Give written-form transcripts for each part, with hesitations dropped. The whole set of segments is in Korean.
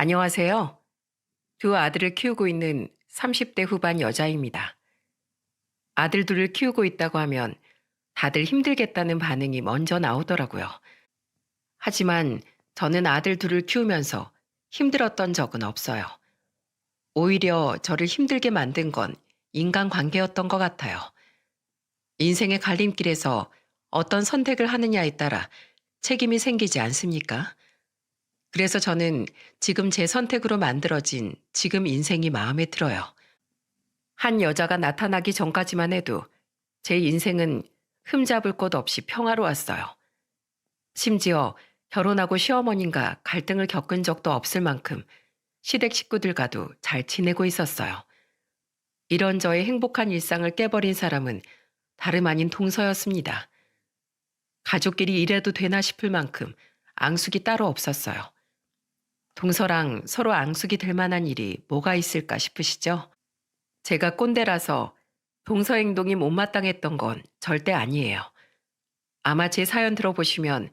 안녕하세요. 두 아들을 키우고 있는 30대 후반 여자입니다. 아들 둘을 키우고 있다고 하면 다들 힘들겠다는 반응이 먼저 나오더라고요. 하지만 저는 아들 둘을 키우면서 힘들었던 적은 없어요. 오히려 저를 힘들게 만든 건 인간관계였던 것 같아요. 인생의 갈림길에서 어떤 선택을 하느냐에 따라 책임이 생기지 않습니까? 그래서 저는 지금 제 선택으로 만들어진 지금 인생이 마음에 들어요. 한 여자가 나타나기 전까지만 해도 제 인생은 흠잡을 곳 없이 평화로웠어요. 심지어 결혼하고 시어머님과 갈등을 겪은 적도 없을 만큼 시댁 식구들과도 잘 지내고 있었어요. 이런 저의 행복한 일상을 깨버린 사람은 다름 아닌 동서였습니다. 가족끼리 이래도 되나 싶을 만큼 앙숙이 따로 없었어요. 동서랑 서로 앙숙이 될 만한 일이 뭐가 있을까 싶으시죠? 제가 꼰대라서 동서 행동이 못마땅했던 건 절대 아니에요. 아마 제 사연 들어보시면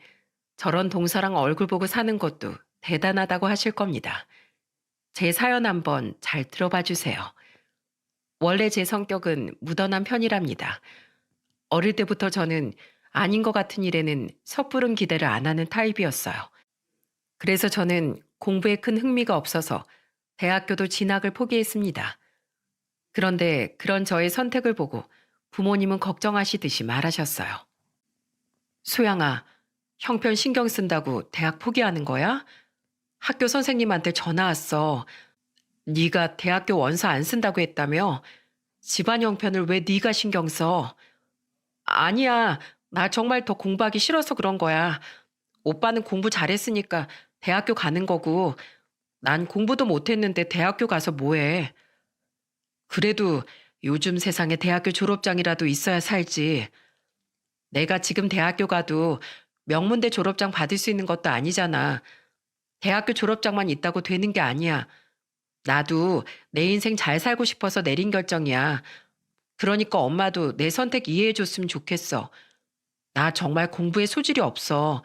저런 동서랑 얼굴 보고 사는 것도 대단하다고 하실 겁니다. 제 사연 한번 잘 들어봐 주세요. 원래 제 성격은 무던한 편이랍니다. 어릴 때부터 저는 아닌 것 같은 일에는 섣부른 기대를 안 하는 타입이었어요. 그래서 저는 공부에 큰 흥미가 없어서 대학교도 진학을 포기했습니다. 그런데 그런 저의 선택을 보고 부모님은 걱정하시듯이 말하셨어요. 소양아, 형편 신경 쓴다고 대학 포기하는 거야? 학교 선생님한테 전화 왔어. 네가 대학교 원서 안 쓴다고 했다며? 집안 형편을 왜 네가 신경 써? 아니야, 나 정말 더 공부하기 싫어서 그런 거야. 오빠는 공부 잘했으니까 대학교 가는 거고, 난 공부도 못했는데 대학교 가서 뭐해? 그래도 요즘 세상에 대학교 졸업장이라도 있어야 살지. 내가 지금 대학교 가도 명문대 졸업장 받을 수 있는 것도 아니잖아. 대학교 졸업장만 있다고 되는 게 아니야. 나도 내 인생 잘 살고 싶어서 내린 결정이야. 그러니까 엄마도 내 선택 이해해 줬으면 좋겠어. 나 정말 공부에 소질이 없어.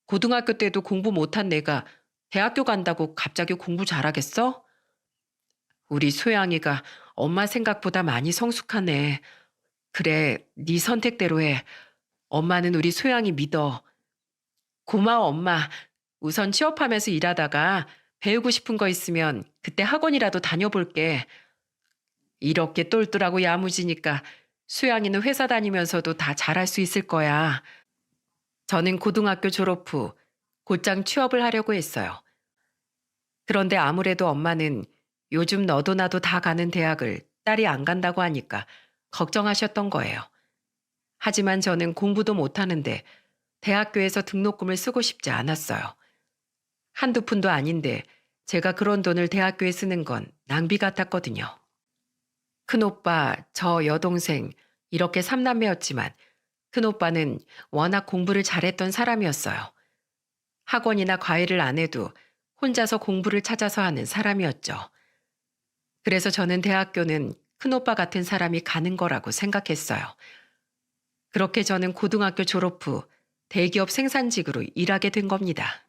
고등학교 때도 공부 못한 내가 대학교 간다고 갑자기 공부 잘하겠어? 우리 소양이가 엄마 생각보다 많이 성숙하네. 그래, 네 선택대로 해. 엄마는 우리 소양이 믿어. 고마워, 엄마. 우선 취업하면서 일하다가 배우고 싶은 거 있으면 그때 학원이라도 다녀볼게. 이렇게 똘똘하고 야무지니까 수양이는 회사 다니면서도 다 잘할 수 있을 거야. 저는 고등학교 졸업 후 곧장 취업을 하려고 했어요. 그런데 아무래도 엄마는 요즘 너도 나도 다 가는 대학을 딸이 안 간다고 하니까 걱정하셨던 거예요. 하지만 저는 공부도 못하는데 대학교에서 등록금을 쓰고 싶지 않았어요. 한두 푼도 아닌데 제가 그런 돈을 대학교에 쓰는 건 낭비 같았거든요. 큰오빠, 저 여동생 이렇게 삼남매였지만 큰오빠는 워낙 공부를 잘했던 사람이었어요. 학원이나 과외를 안 해도 혼자서 공부를 찾아서 하는 사람이었죠. 그래서 저는 대학교는 큰오빠 같은 사람이 가는 거라고 생각했어요. 그렇게 저는 고등학교 졸업 후 대기업 생산직으로 일하게 된 겁니다.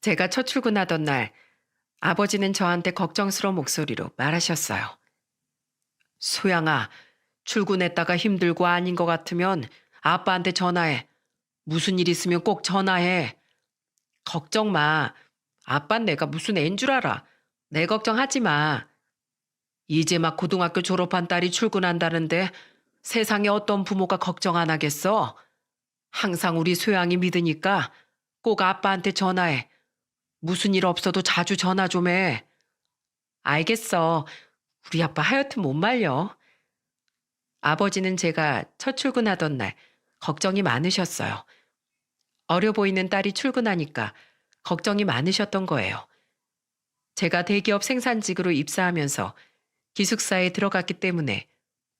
제가 첫 출근하던 날 아버지는 저한테 걱정스러운 목소리로 말하셨어요. 소양아, 출근했다가 힘들고 아닌 것 같으면 아빠한테 전화해. 무슨 일 있으면 꼭 전화해. 걱정 마. 아빤 내가 무슨 애인 줄 알아. 내 걱정하지 마. 이제 막 고등학교 졸업한 딸이 출근한다는데 세상에 어떤 부모가 걱정 안 하겠어? 항상 우리 소양이 믿으니까 꼭 아빠한테 전화해. 무슨 일 없어도 자주 전화 좀 해. 알겠어. 우리 아빠 하여튼 못 말려. 아버지는 제가 첫 출근하던 날 걱정이 많으셨어요. 어려 보이는 딸이 출근하니까 걱정이 많으셨던 거예요. 제가 대기업 생산직으로 입사하면서 기숙사에 들어갔기 때문에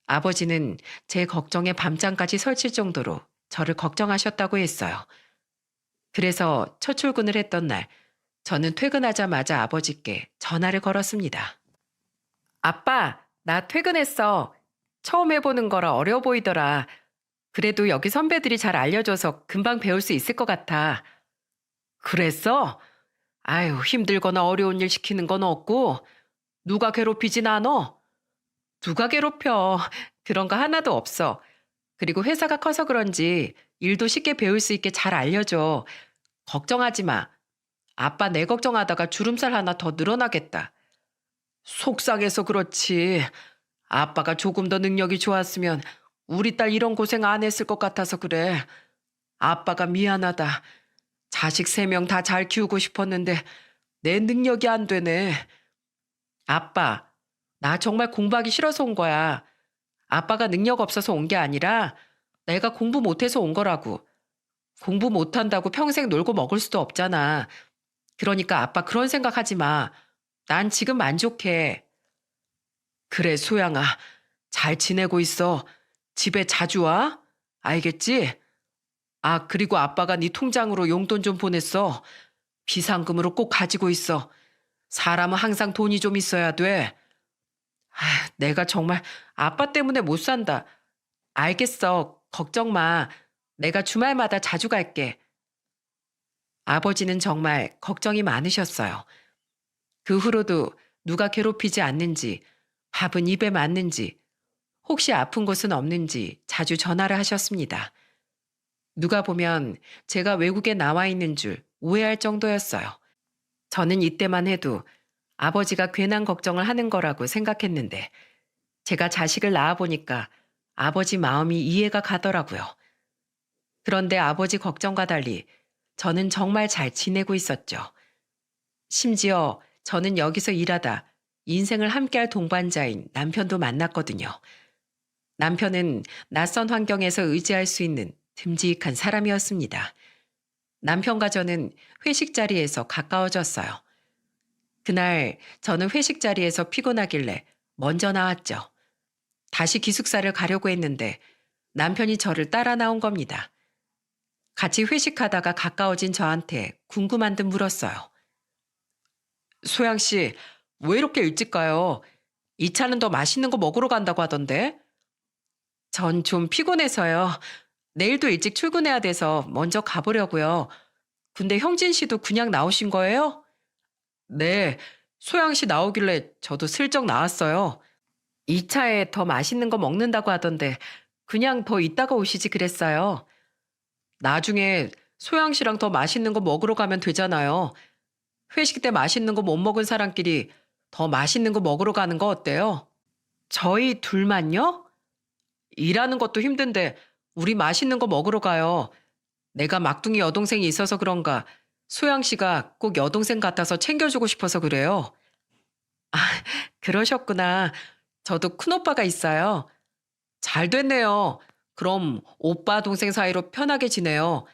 아버지는 제 걱정에 밤잠까지 설칠 정도로 저를 걱정하셨다고 했어요. 그래서 첫 출근을 했던 날 저는 퇴근하자마자 아버지께 전화를 걸었습니다. 아빠, 나 퇴근했어. 처음 해보는 거라 어려워 보이더라. 그래도 여기 선배들이 잘 알려줘서 금방 배울 수 있을 것 같아. 그랬어? 아유, 힘들거나 어려운 일 시키는 건 없고, 누가 괴롭히진 않어? 누가 괴롭혀? 그런 거 하나도 없어. 그리고 회사가 커서 그런지 일도 쉽게 배울 수 있게 잘 알려줘. 걱정하지 마. 아빠 내 걱정하다가 주름살 하나 더 늘어나겠다. 속상해서 그렇지. 아빠가 조금 더 능력이 좋았으면 우리 딸 이런 고생 안 했을 것 같아서 그래. 아빠가 미안하다. 자식 3명 다 잘 키우고 싶었는데 내 능력이 안 되네. 아빠, 나 정말 공부하기 싫어서 온 거야. 아빠가 능력 없어서 온 게 아니라 내가 공부 못해서 온 거라고. 공부 못한다고 평생 놀고 먹을 수도 없잖아. 그러니까 아빠 그런 생각하지 마. 난 지금 만족해. 그래, 소양아. 잘 지내고 있어. 집에 자주 와? 알겠지? 아, 그리고 아빠가 네 통장으로 용돈 좀 보냈어. 비상금으로 꼭 가지고 있어. 사람은 항상 돈이 좀 있어야 돼. 아, 내가 정말 아빠 때문에 못 산다. 알겠어. 걱정 마. 내가 주말마다 자주 갈게. 아버지는 정말 걱정이 많으셨어요. 그 후로도 누가 괴롭히지 않는지, 밥은 입에 맞는지, 혹시 아픈 곳은 없는지 자주 전화를 하셨습니다. 누가 보면 제가 외국에 나와 있는 줄 오해할 정도였어요. 저는 이때만 해도 아버지가 괜한 걱정을 하는 거라고 생각했는데 제가 자식을 낳아보니까 아버지 마음이 이해가 가더라고요. 그런데 아버지 걱정과 달리 저는 정말 잘 지내고 있었죠. 심지어 저는 여기서 일하다 인생을 함께할 동반자인 남편도 만났거든요. 남편은 낯선 환경에서 의지할 수 있는 듬직한 사람이었습니다. 남편과 저는 회식 자리에서 가까워졌어요. 그날 저는 회식 자리에서 피곤하길래 먼저 나왔죠. 다시 기숙사를 가려고 했는데 남편이 저를 따라 나온 겁니다. 같이 회식하다가 가까워진 저한테 궁금한 듯 물었어요. 소양 씨, 왜 이렇게 일찍 가요? 이 차는 더 맛있는 거 먹으러 간다고 하던데? 전 좀 피곤해서요. 내일도 일찍 출근해야 돼서 먼저 가보려고요. 근데 형진 씨도 그냥 나오신 거예요? 네, 소양 씨 나오길래 저도 슬쩍 나왔어요. 이 차에 더 맛있는 거 먹는다고 하던데 그냥 더 이따가 오시지 그랬어요. 나중에 소양 씨랑 더 맛있는 거 먹으러 가면 되잖아요. 회식 때 맛있는 거 못 먹은 사람끼리 더 맛있는 거 먹으러 가는 거 어때요? 저희 둘만요? 일하는 것도 힘든데 우리 맛있는 거 먹으러 가요. 내가 막둥이 여동생이 있어서 그런가 소양 씨가 꼭 여동생 같아서 챙겨주고 싶어서 그래요. 아, 그러셨구나. 저도 큰오빠가 있어요. 잘 됐네요. 그럼 오빠 동생 사이로 편하게 지내요.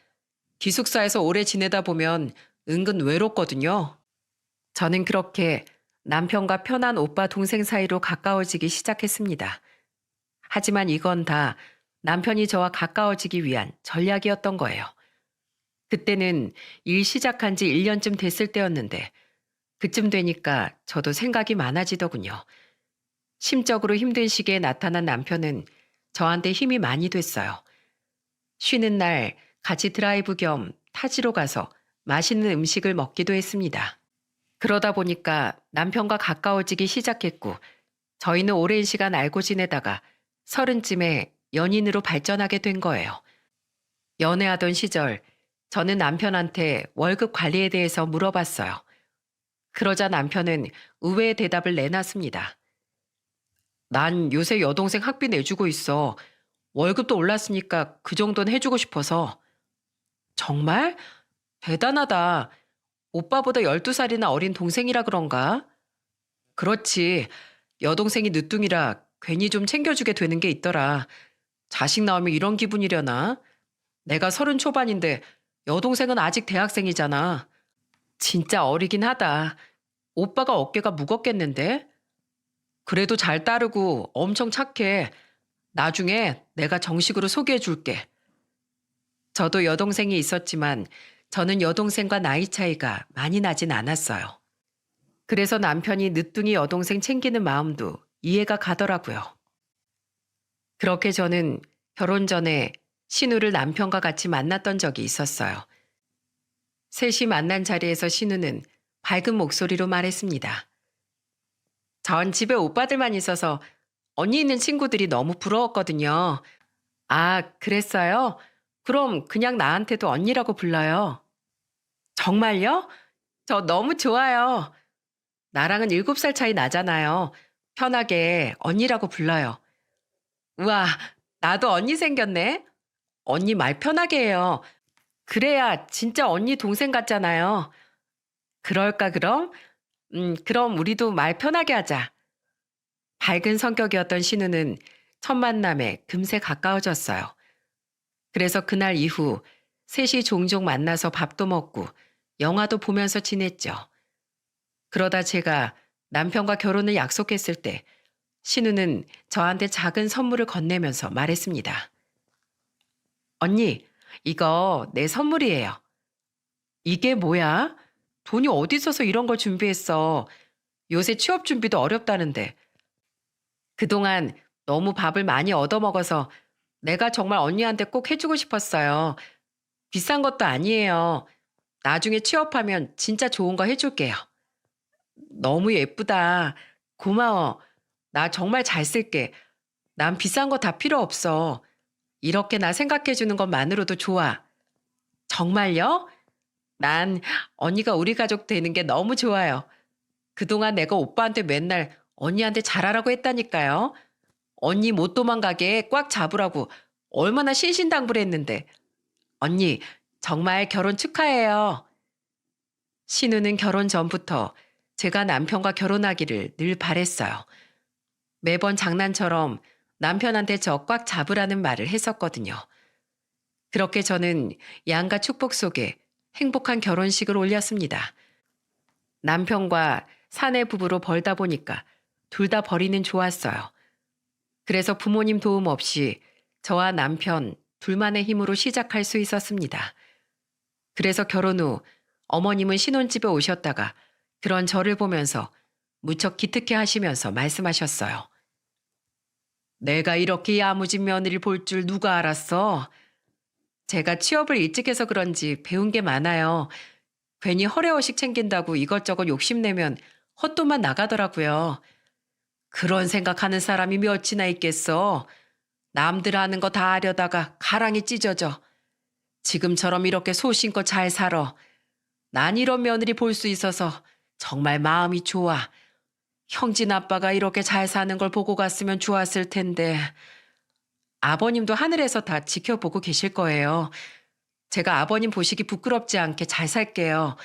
기숙사에서 오래 지내다 보면 은근 외롭거든요. 저는 그렇게 남편과 편한 오빠 동생 사이로 가까워지기 시작했습니다. 하지만 이건 다 남편이 저와 가까워지기 위한 전략이었던 거예요. 그때는 일 시작한 지 1년쯤 됐을 때였는데 그쯤 되니까 저도 생각이 많아지더군요. 심적으로 힘든 시기에 나타난 남편은 저한테 힘이 많이 됐어요. 쉬는 날 같이 드라이브 겸 타지로 가서 맛있는 음식을 먹기도 했습니다. 그러다 보니까 남편과 가까워지기 시작했고 저희는 오랜 시간 알고 지내다가 30쯤에 연인으로 발전하게 된 거예요. 연애하던 시절 저는 남편한테 월급 관리에 대해서 물어봤어요. 그러자 남편은 의외의 대답을 내놨습니다. 난 요새 여동생 학비 내주고 있어. 월급도 올랐으니까 그 정도는 해주고 싶어서. 정말? 대단하다. 오빠보다 12살이나 어린 동생이라 그런가? 그렇지. 여동생이 늦둥이라 괜히 좀 챙겨주게 되는 게 있더라. 자식 나오면 이런 기분이려나? 내가 30 초반인데 여동생은 아직 대학생이잖아. 진짜 어리긴 하다. 오빠가 어깨가 무겁겠는데? 그래도 잘 따르고 엄청 착해. 나중에 내가 정식으로 소개해 줄게. 저도 여동생이 있었지만 저는 여동생과 나이 차이가 많이 나진 않았어요. 그래서 남편이 늦둥이 여동생 챙기는 마음도 이해가 가더라고요. 그렇게 저는 결혼 전에 신우를 남편과 같이 만났던 적이 있었어요. 셋이 만난 자리에서 신우는 밝은 목소리로 말했습니다. 전 집에 오빠들만 있어서 언니 있는 친구들이 너무 부러웠거든요. 아, 그랬어요? 그럼 그냥 나한테도 언니라고 불러요. 정말요? 저 너무 좋아요. 나랑은 7살 차이 나잖아요. 편하게 언니라고 불러요. 우와, 나도 언니 생겼네. 언니 말 편하게 해요. 그래야 진짜 언니 동생 같잖아요. 그럴까, 그럼? 그럼 우리도 말 편하게 하자. 밝은 성격이었던 신우는 첫 만남에 금세 가까워졌어요. 그래서 그날 이후 셋이 종종 만나서 밥도 먹고 영화도 보면서 지냈죠. 그러다 제가 남편과 결혼을 약속했을 때 신우는 저한테 작은 선물을 건네면서 말했습니다. 언니, 이거 내 선물이에요. 이게 뭐야? 돈이 어디 있어서 이런 걸 준비했어. 요새 취업 준비도 어렵다는데. 그동안 너무 밥을 많이 얻어먹어서 내가 정말 언니한테 꼭 해주고 싶었어요. 비싼 것도 아니에요. 나중에 취업하면 진짜 좋은 거 해줄게요. 너무 예쁘다. 고마워. 나 정말 잘 쓸게. 난 비싼 거 다 필요 없어. 이렇게 나 생각해주는 것만으로도 좋아. 정말요? 난 언니가 우리 가족 되는 게 너무 좋아요. 그동안 내가 오빠한테 맨날 언니한테 잘하라고 했다니까요. 언니 못 도망가게 꽉 잡으라고 얼마나 신신당부를 했는데. 언니, 정말 결혼 축하해요. 신우는 결혼 전부터 제가 남편과 결혼하기를 늘 바랬어요. 매번 장난처럼 남편한테 저 꽉 잡으라는 말을 했었거든요. 그렇게 저는 양가 축복 속에 행복한 결혼식을 올렸습니다. 남편과 사내 부부로 벌다 보니까 둘 다 벌이는 좋았어요. 그래서 부모님 도움 없이 저와 남편 둘만의 힘으로 시작할 수 있었습니다. 그래서 결혼 후 어머님은 신혼집에 오셨다가 그런 저를 보면서 무척 기특해 하시면서 말씀하셨어요. 내가 이렇게 야무진 며느리를 볼 줄 누가 알았어? 제가 취업을 일찍 해서 그런지 배운 게 많아요. 괜히 허례허식 챙긴다고 이것저것 욕심내면 헛돈만 나가더라고요. 그런 생각하는 사람이 몇이나 있겠어. 남들 아는 거 다 아려다가 가랑이 찢어져. 지금처럼 이렇게 소신껏 잘 살아. 난 이런 며느리 볼 수 있어서 정말 마음이 좋아. 형진 아빠가 이렇게 잘 사는 걸 보고 갔으면 좋았을 텐데. 아버님도 하늘에서 다 지켜보고 계실 거예요. 제가 아버님 보시기 부끄럽지 않게 잘 살게요.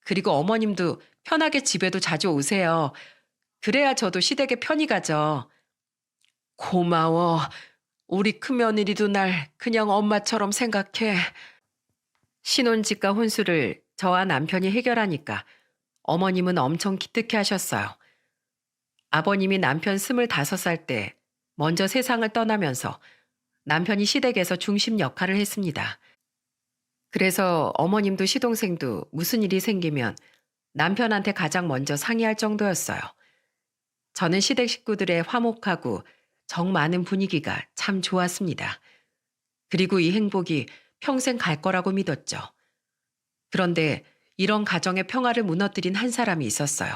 그리고 어머님도 편하게 집에도 자주 오세요. 그래야 저도 시댁에 편히 가죠. 고마워. 우리 큰며느리도 날 그냥 엄마처럼 생각해. 신혼집과 혼수를 저와 남편이 해결하니까 어머님은 엄청 기특해 하셨어요. 아버님이 남편 25살 때 먼저 세상을 떠나면서 남편이 시댁에서 중심 역할을 했습니다. 그래서 어머님도 시동생도 무슨 일이 생기면 남편한테 가장 먼저 상의할 정도였어요. 저는 시댁 식구들의 화목하고 정 많은 분위기가 참 좋았습니다. 그리고 이 행복이 평생 갈 거라고 믿었죠. 그런데 이런 가정의 평화를 무너뜨린 한 사람이 있었어요.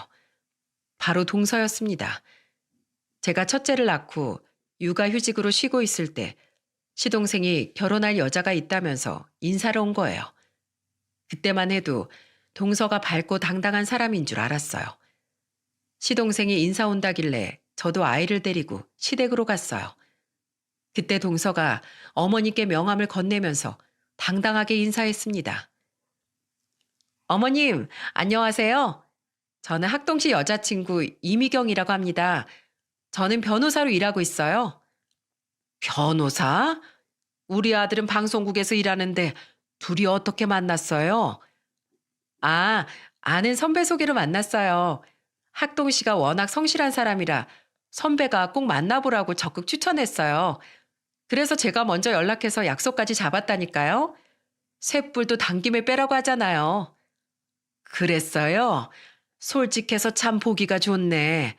바로 동서였습니다. 제가 첫째를 낳고 육아휴직으로 쉬고 있을 때 시동생이 결혼할 여자가 있다면서 인사를 온 거예요. 그때만 해도 동서가 밝고 당당한 사람인 줄 알았어요. 시동생이 인사 온다길래 저도 아이를 데리고 시댁으로 갔어요. 그때 동서가 어머니께 명함을 건네면서 당당하게 인사했습니다. 어머님, 안녕하세요. 저는 학동시 여자친구 이미경이라고 합니다. 저는 변호사로 일하고 있어요. 변호사? 우리 아들은 방송국에서 일하는데 둘이 어떻게 만났어요? 아, 아는 선배 소개로 만났어요. 학동 씨가 워낙 성실한 사람이라 선배가 꼭 만나보라고 적극 추천했어요. 그래서 제가 먼저 연락해서 약속까지 잡았다니까요. 쇳불도 당김에 빼라고 하잖아요. 그랬어요? 솔직해서 참 보기가 좋네.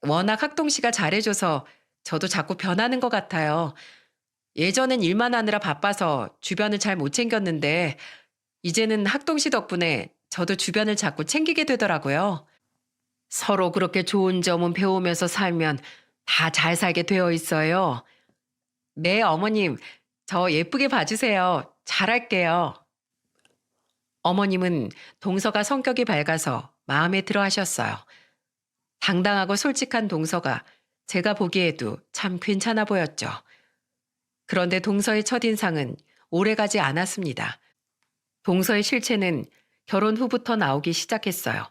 워낙 학동 씨가 잘해줘서 저도 자꾸 변하는 것 같아요. 예전엔 일만 하느라 바빠서 주변을 잘 못 챙겼는데 이제는 학동 씨 덕분에 저도 주변을 자꾸 챙기게 되더라고요. 서로 그렇게 좋은 점은 배우면서 살면 다 잘 살게 되어 있어요. 네, 어머님. 저 예쁘게 봐주세요. 잘할게요. 어머님은 동서가 성격이 밝아서 마음에 들어 하셨어요. 당당하고 솔직한 동서가 제가 보기에도 참 괜찮아 보였죠. 그런데 동서의 첫인상은 오래가지 않았습니다. 동서의 실체는 결혼 후부터 나오기 시작했어요.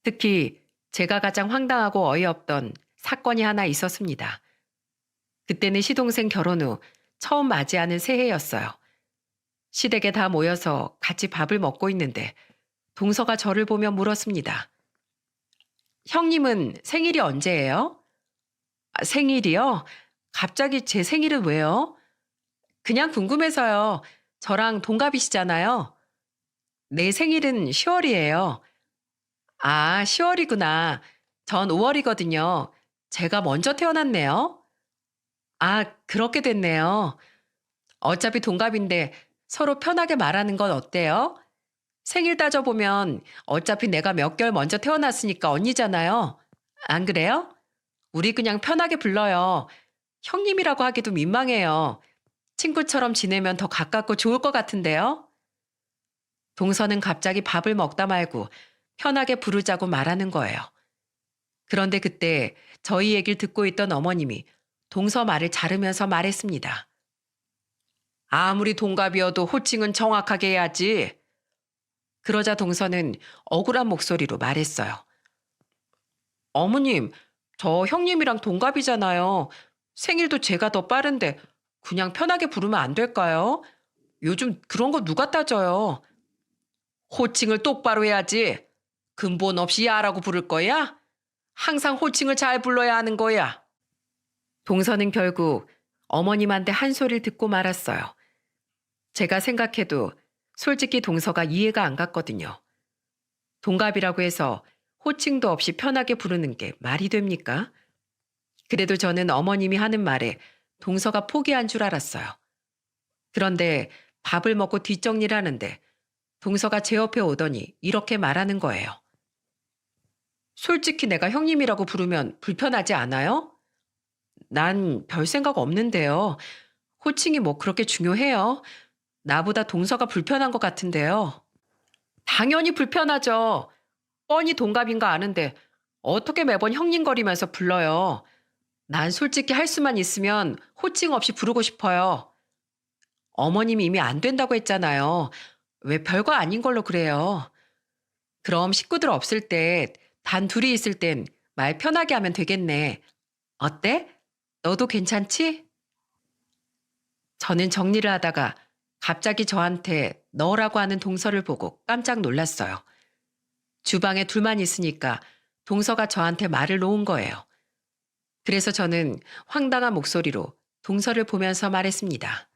특히 제가 가장 황당하고 어이없던 사건이 하나 있었습니다. 그때는 시동생 결혼 후 처음 맞이하는 새해였어요. 시댁에 다 모여서 같이 밥을 먹고 있는데 동서가 저를 보며 물었습니다. 형님은 생일이 언제예요? "아, 생일이요? 갑자기 제 생일은 왜요? 그냥 궁금해서요. 저랑 동갑이시잖아요. 내 생일은 10월이에요. 아, 10월이구나. 전 5월이거든요. 제가 먼저 태어났네요. 아, 그렇게 됐네요. 어차피 동갑인데 서로 편하게 말하는 건 어때요? 생일 따져보면 어차피 내가 몇 개월 먼저 태어났으니까 언니잖아요. 안 그래요? 우리 그냥 편하게 불러요. 형님이라고 하기도 민망해요. 친구처럼 지내면 더 가깝고 좋을 것 같은데요? 동서는 갑자기 밥을 먹다 말고 편하게 부르자고 말하는 거예요. 그런데 그때 저희 얘기를 듣고 있던 어머님이 동서 말을 자르면서 말했습니다. 아무리 동갑이어도 호칭은 정확하게 해야지. 그러자 동서는 억울한 목소리로 말했어요. 어머님, 저 형님이랑 동갑이잖아요. 생일도 제가 더 빠른데 그냥 편하게 부르면 안 될까요? 요즘 그런 거 누가 따져요? 호칭을 똑바로 해야지. 근본 없이 야라고 부를 거야? 항상 호칭을 잘 불러야 하는 거야. 동서는 결국 어머님한테 한 소리를 듣고 말았어요. 제가 생각해도 솔직히 동서가 이해가 안 갔거든요. 동갑이라고 해서 호칭도 없이 편하게 부르는 게 말이 됩니까? 그래도 저는 어머님이 하는 말에 동서가 포기한 줄 알았어요. 그런데 밥을 먹고 뒷정리를 하는데 동서가 제 옆에 오더니 이렇게 말하는 거예요. 솔직히 내가 형님이라고 부르면 불편하지 않아요? 난 별 생각 없는데요. 호칭이 뭐 그렇게 중요해요? 나보다 동서가 불편한 것 같은데요. 당연히 불편하죠. 뻔히 동갑인 거 아는데 어떻게 매번 형님거리면서 불러요. 난 솔직히 할 수만 있으면 호칭 없이 부르고 싶어요. 어머님이 이미 안 된다고 했잖아요. 왜 별거 아닌 걸로 그래요. 그럼 식구들 없을 때, 단 둘이 있을 땐 말 편하게 하면 되겠네. 어때? 너도 괜찮지? 저는 정리를 하다가 갑자기 저한테 너라고 하는 동서를 보고 깜짝 놀랐어요. 주방에 둘만 있으니까 동서가 저한테 말을 놓은 거예요. 그래서 저는 황당한 목소리로 동서를 보면서 말했습니다.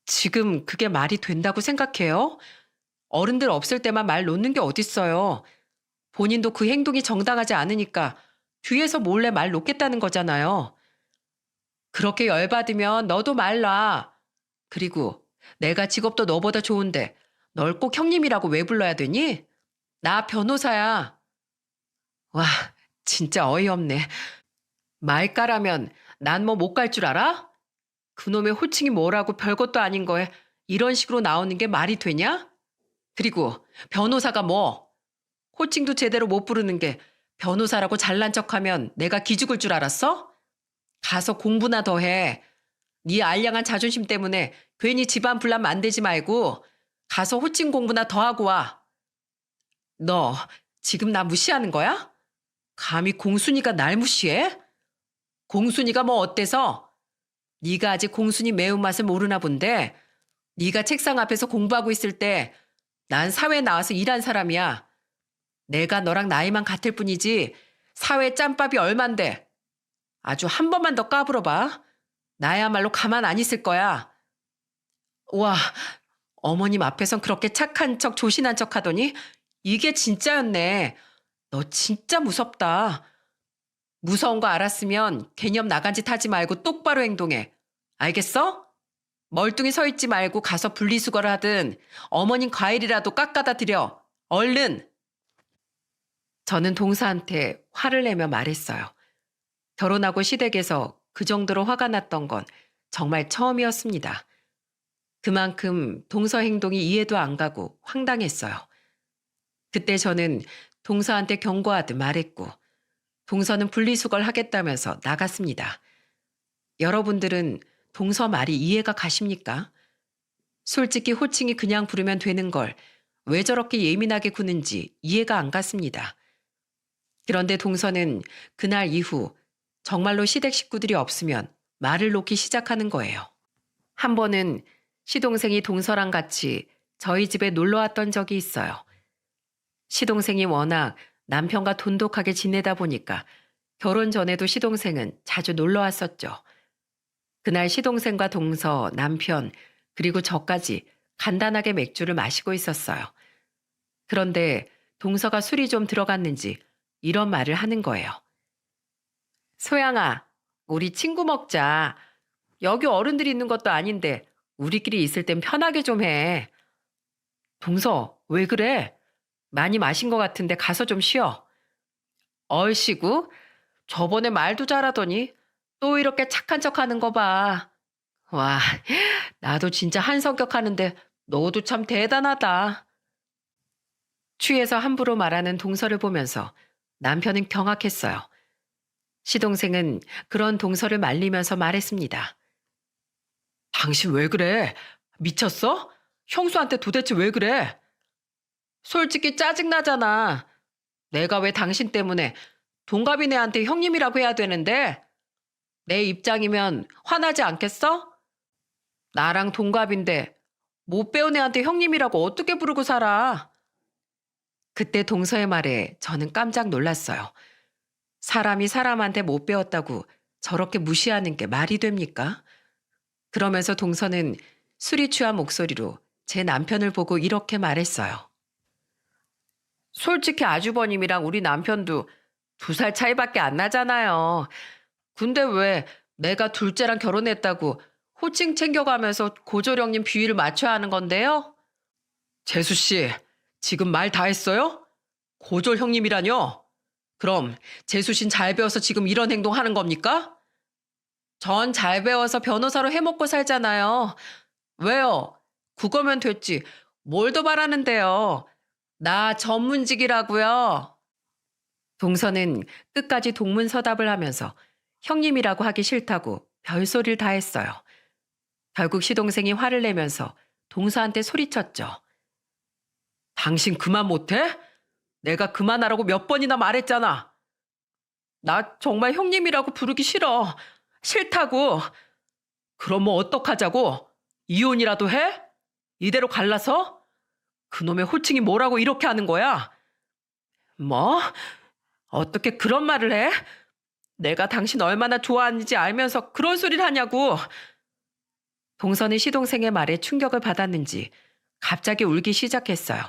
지금 그게 말이 된다고 생각해요? 어른들 없을 때만 말 놓는 게 어딨어요. 본인도 그 행동이 정당하지 않으니까 뒤에서 몰래 말 놓겠다는 거잖아요. 그렇게 열받으면 너도 말 놔. 그리고 내가 직업도 너보다 좋은데 널 꼭 형님이라고 왜 불러야 되니? 나 변호사야. 와, 진짜 어이없네. 말까라면 난 뭐 못 갈 줄 알아? 그놈의 호칭이 뭐라고 별것도 아닌 거에 이런 식으로 나오는 게 말이 되냐? 그리고 변호사가 뭐? 호칭도 제대로 못 부르는 게 변호사라고 잘난 척하면 내가 기죽을 줄 알았어? 가서 공부나 더 해. 네 알량한 자존심 때문에 괜히 집안 분란 만들지 말고 가서 호칭 공부나 더 하고 와. 너 지금 나 무시하는 거야? 감히 공순이가 날 무시해? 공순이가 뭐 어때서? 네가 아직 공순이 매운맛을 모르나 본데 네가 책상 앞에서 공부하고 있을 때 난 사회에 나와서 일한 사람이야. 내가 너랑 나이만 같을 뿐이지 사회 짬밥이 얼만데. 아주 한 번만 더 까불어봐. 나야말로 가만 안 있을 거야. 와, 어머님 앞에선 그렇게 착한 척 조신한 척 하더니 이게 진짜였네. 너 진짜 무섭다. 무서운 거 알았으면 개념 나간 짓 하지 말고 똑바로 행동해. 알겠어? 멀뚱히 서 있지 말고 가서 분리수거를 하든 어머님 과일이라도 깎아다 드려. 얼른! 저는 동서한테 화를 내며 말했어요. 결혼하고 시댁에서 그 정도로 화가 났던 건 정말 처음이었습니다. 그만큼 동서 행동이 이해도 안 가고 황당했어요. 그때 저는 동서한테 경고하듯 말했고, 동서는 분리수거를 하겠다면서 나갔습니다. 여러분들은 동서 말이 이해가 가십니까? 솔직히 호칭이 그냥 부르면 되는 걸 왜 저렇게 예민하게 구는지 이해가 안 갔습니다. 그런데 동서는 그날 이후 정말로 시댁 식구들이 없으면 말을 놓기 시작하는 거예요. 한 번은 시동생이 동서랑 같이 저희 집에 놀러 왔던 적이 있어요. 시동생이 워낙 남편과 돈독하게 지내다 보니까 결혼 전에도 시동생은 자주 놀러 왔었죠. 그날 시동생과 동서, 남편, 그리고 저까지 간단하게 맥주를 마시고 있었어요. 그런데 동서가 술이 좀 들어갔는지 이런 말을 하는 거예요. 소양아, 우리 친구 먹자. 여기 어른들이 있는 것도 아닌데 우리끼리 있을 땐 편하게 좀 해. 동서, 왜 그래? 많이 마신 것 같은데 가서 좀 쉬어. 얼씨구, 저번에 말도 잘하더니 또 이렇게 착한 척 하는 거 봐. 와, 나도 진짜 한성격 하는데 너도 참 대단하다. 취해서 함부로 말하는 동서를 보면서 남편은 경악했어요. 시동생은 그런 동서를 말리면서 말했습니다. 당신 왜 그래? 미쳤어? 형수한테 도대체 왜 그래? 솔직히 짜증나잖아. 내가 왜 당신 때문에 동갑이네한테 형님이라고 해야 되는데? 내 입장이면 화나지 않겠어? 나랑 동갑인데 못 배운 애한테 형님이라고 어떻게 부르고 살아? 그때 동서의 말에 저는 깜짝 놀랐어요. 사람이 사람한테 못 배웠다고 저렇게 무시하는 게 말이 됩니까? 그러면서 동서는 술이 취한 목소리로 제 남편을 보고 이렇게 말했어요. 솔직히 아주버님이랑 우리 남편도 2살 차이밖에 안 나잖아요. 근데 왜 내가 둘째랑 결혼했다고 호칭 챙겨가면서 고조령님 비위를 맞춰야 하는 건데요? 재수 씨, 지금 말 다 했어요? 고졸 형님이라뇨? 그럼 재수 씨는 잘 배워서 지금 이런 행동하는 겁니까? 전 잘 배워서 변호사로 해먹고 살잖아요. 왜요? 그거면 됐지. 뭘 더 바라는데요? 나 전문직이라고요. 동서는 끝까지 동문서답을 하면서 형님이라고 하기 싫다고 별소리를 다 했어요. 결국 시동생이 화를 내면서 동서한테 소리쳤죠. 당신 그만 못해? 내가 그만하라고 몇 번이나 말했잖아. 나 정말 형님이라고 부르기 싫어. 싫다고. 그럼 뭐 어떡하자고? 이혼이라도 해? 이대로 갈라서? 그놈의 호칭이 뭐라고 이렇게 하는 거야? 뭐? 어떻게 그런 말을 해? 내가 당신 얼마나 좋아하는지 알면서 그런 소리를 하냐고. 동서는 시동생의 말에 충격을 받았는지 갑자기 울기 시작했어요.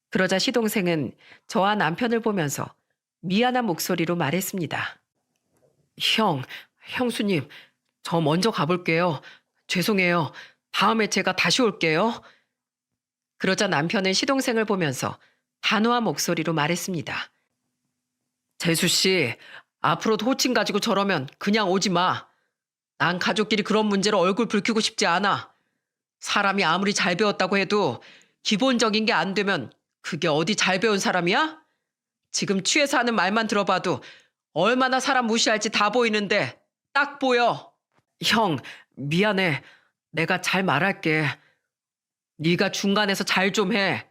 그러자 시동생은 저와 남편을 보면서 미안한 목소리로 말했습니다. 형수님, 저 먼저 가볼게요. 죄송해요. 다음에 제가 다시 올게요. 그러자 남편은 시동생을 보면서 단호한 목소리로 말했습니다. 재수씨, 앞으로도 호칭 가지고 저러면 그냥 오지 마. 난 가족끼리 그런 문제로 얼굴 붉히고 싶지 않아. 사람이 아무리 잘 배웠다고 해도 기본적인 게 안 되면 그게 어디 잘 배운 사람이야? 지금 취해서 하는 말만 들어봐도 얼마나 사람 무시할지 다 보이는데 딱 보여. 형, 미안해. 내가 잘 말할게. 네가 중간에서 잘 좀 해.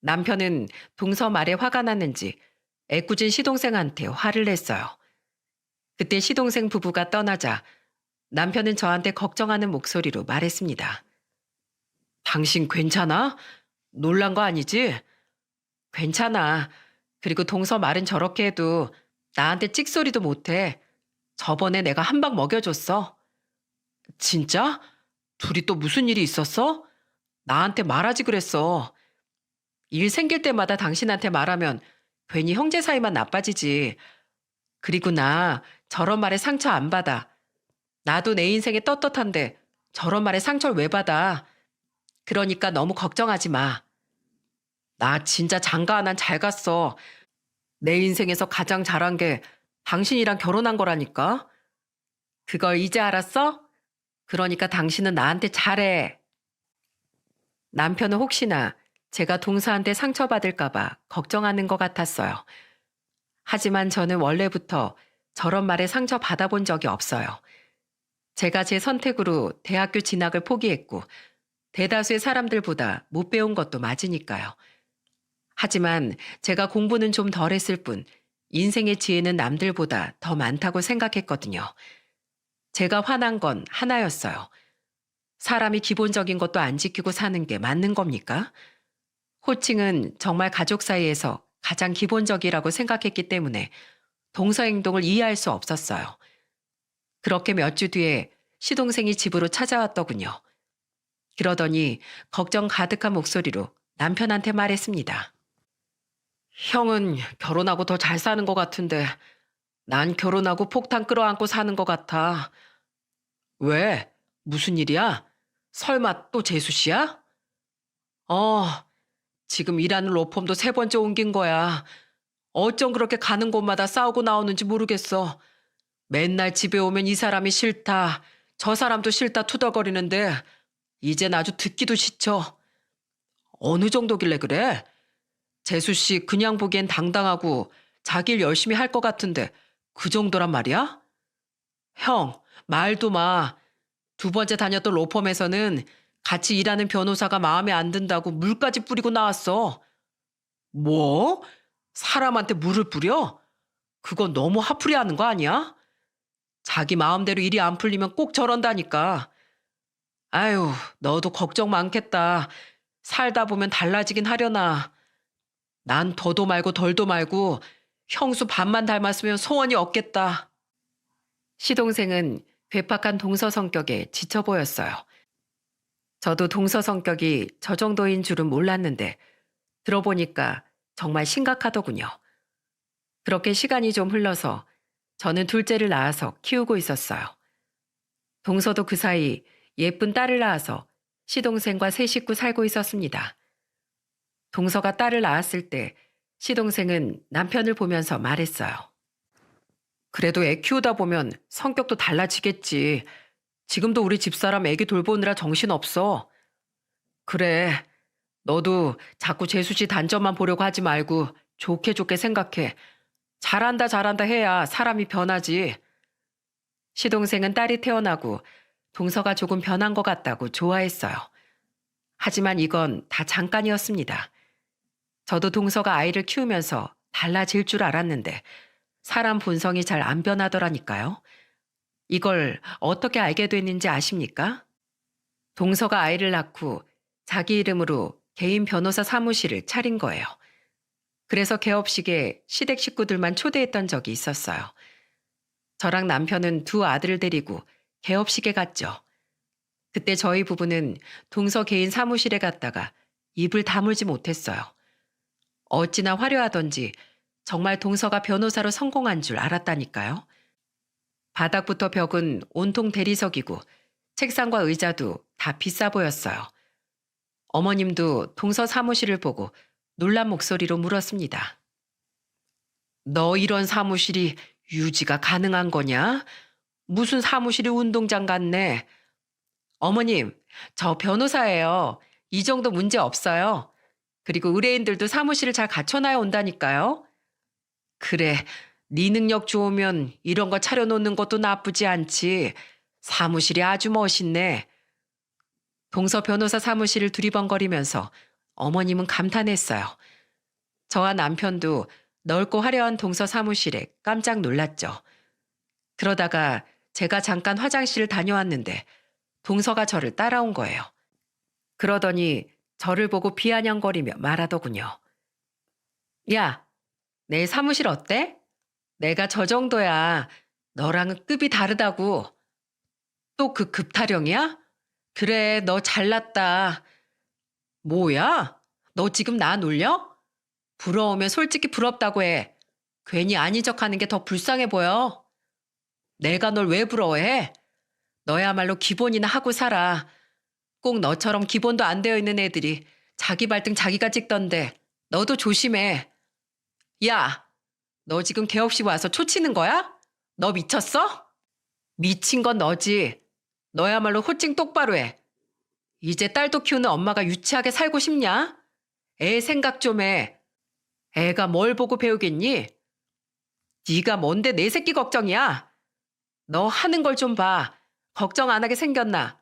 남편은 동서 말에 화가 났는지 애꿎은 시동생한테 화를 냈어요. 그때 시동생 부부가 떠나자 남편은 저한테 걱정하는 목소리로 말했습니다. 당신 괜찮아? 놀란 거 아니지? 괜찮아. 그리고 동서 말은 저렇게 해도 나한테 찍소리도 못해. 저번에 내가 한 방 먹여줬어. 진짜? 둘이 또 무슨 일이 있었어? 나한테 말하지 그랬어. 일 생길 때마다 당신한테 말하면 괜히 형제 사이만 나빠지지. 그리고 나 저런 말에 상처 안 받아. 나도 내 인생에 떳떳한데 저런 말에 상처를 왜 받아? 그러니까 너무 걱정하지 마. 나 진짜 장가 안 한 잘 갔어. 내 인생에서 가장 잘한 게 당신이랑 결혼한 거라니까. 그걸 이제 알았어? 그러니까 당신은 나한테 잘해. 남편은 혹시나 제가 동서한테 상처받을까봐 걱정하는 것 같았어요. 하지만 저는 원래부터 저런 말에 상처 받아본 적이 없어요. 제가 제 선택으로 대학교 진학을 포기했고, 대다수의 사람들보다 못 배운 것도 맞으니까요. 하지만 제가 공부는 좀 덜 했을 뿐, 인생의 지혜는 남들보다 더 많다고 생각했거든요. 제가 화난 건 하나였어요. 사람이 기본적인 것도 안 지키고 사는 게 맞는 겁니까? 호칭은 정말 가족 사이에서 가장 기본적이라고 생각했기 때문에 동서 행동을 이해할 수 없었어요. 그렇게 몇 주 뒤에 시동생이 집으로 찾아왔더군요. 그러더니 걱정 가득한 목소리로 남편한테 말했습니다. 형은 결혼하고 더 잘 사는 것 같은데 난 결혼하고 폭탄 끌어안고 사는 것 같아. 왜? 무슨 일이야? 설마 또 재수 씨야? 어, 지금 일하는 로펌도 세 번째 옮긴 거야. 어쩜 그렇게 가는 곳마다 싸우고 나오는지 모르겠어. 맨날 집에 오면 이 사람이 싫다, 저 사람도 싫다 투덜거리는데 이젠 아주 듣기도 싫죠. 어느 정도길래 그래? 재수 씨 그냥 보기엔 당당하고 자기 일 열심히 할 것 같은데 그 정도란 말이야? 형, 말도 마. 두 번째 다녔던 로펌에서는 같이 일하는 변호사가 마음에 안 든다고 물까지 뿌리고 나왔어. 뭐? 사람한테 물을 뿌려? 그건 너무 화풀이하는 거 아니야? 자기 마음대로 일이 안 풀리면 꼭 저런다니까. 아유, 너도 걱정 많겠다. 살다 보면 달라지긴 하려나. 난 더도 말고 덜도 말고 형수 반만 닮았으면 소원이 없겠다. 시동생은 괴팍한 동서 성격에 지쳐 보였어요. 저도 동서 성격이 저 정도인 줄은 몰랐는데 들어보니까 정말 심각하더군요. 그렇게 시간이 좀 흘러서 저는 둘째를 낳아서 키우고 있었어요. 동서도 그 사이 예쁜 딸을 낳아서 시동생과 세 식구 살고 있었습니다. 동서가 딸을 낳았을 때 시동생은 남편을 보면서 말했어요. 그래도 애 키우다 보면 성격도 달라지겠지. 지금도 우리 집사람 애기 돌보느라 정신없어. 그래, 너도 자꾸 재수씨 단점만 보려고 하지 말고 좋게 좋게 생각해. 잘한다 잘한다 해야 사람이 변하지. 시동생은 딸이 태어나고 동서가 조금 변한 것 같다고 좋아했어요. 하지만 이건 다 잠깐이었습니다. 저도 동서가 아이를 키우면서 달라질 줄 알았는데 사람 본성이 잘 안 변하더라니까요. 이걸 어떻게 알게 됐는지 아십니까? 동서가 아이를 낳고 자기 이름으로 개인 변호사 사무실을 차린 거예요. 그래서 개업식에 시댁 식구들만 초대했던 적이 있었어요. 저랑 남편은 두 아들을 데리고 개업식에 갔죠. 그때 저희 부부는 동서 개인 사무실에 갔다가 입을 다물지 못했어요. 어찌나 화려하던지 정말 동서가 변호사로 성공한 줄 알았다니까요. 바닥부터 벽은 온통 대리석이고 책상과 의자도 다 비싸 보였어요. 어머님도 동서 사무실을 보고 놀란 목소리로 물었습니다. 너 이런 사무실이 유지가 가능한 거냐? 무슨 사무실이 운동장 같네. 어머님, 저 변호사예요. 이 정도 문제 없어요. 그리고 의뢰인들도 사무실을 잘 갖춰놔야 온다니까요. 그래, 네 능력 좋으면 이런 거 차려놓는 것도 나쁘지 않지. 사무실이 아주 멋있네. 동서 변호사 사무실을 두리번거리면서 어머님은 감탄했어요. 저와 남편도 넓고 화려한 동서 사무실에 깜짝 놀랐죠. 그러다가 제가 잠깐 화장실을 다녀왔는데 동서가 저를 따라온 거예요. 그러더니 저를 보고 비아냥거리며 말하더군요. 야, 내 사무실 어때? 내가 저 정도야. 너랑은 급이 다르다고. 또 그 급타령이야? 그래, 너 잘났다. 뭐야? 너 지금 나 놀려? 부러우면 솔직히 부럽다고 해. 괜히 아닌 척하는 게 더 불쌍해 보여. 내가 널 왜 부러워해? 너야말로 기본이나 하고 살아. 꼭 너처럼 기본도 안 되어 있는 애들이 자기 발등 자기가 찍던데 너도 조심해. 야, 너 지금 개 없이 와서 초치는 거야? 너 미쳤어? 미친 건 너지. 너야말로 호칭 똑바로 해. 이제 딸도 키우는 엄마가 유치하게 살고 싶냐? 애 생각 좀 해. 애가 뭘 보고 배우겠니? 네가 뭔데 내 새끼 걱정이야? 너 하는 걸 좀 봐. 걱정 안 하게 생겼나?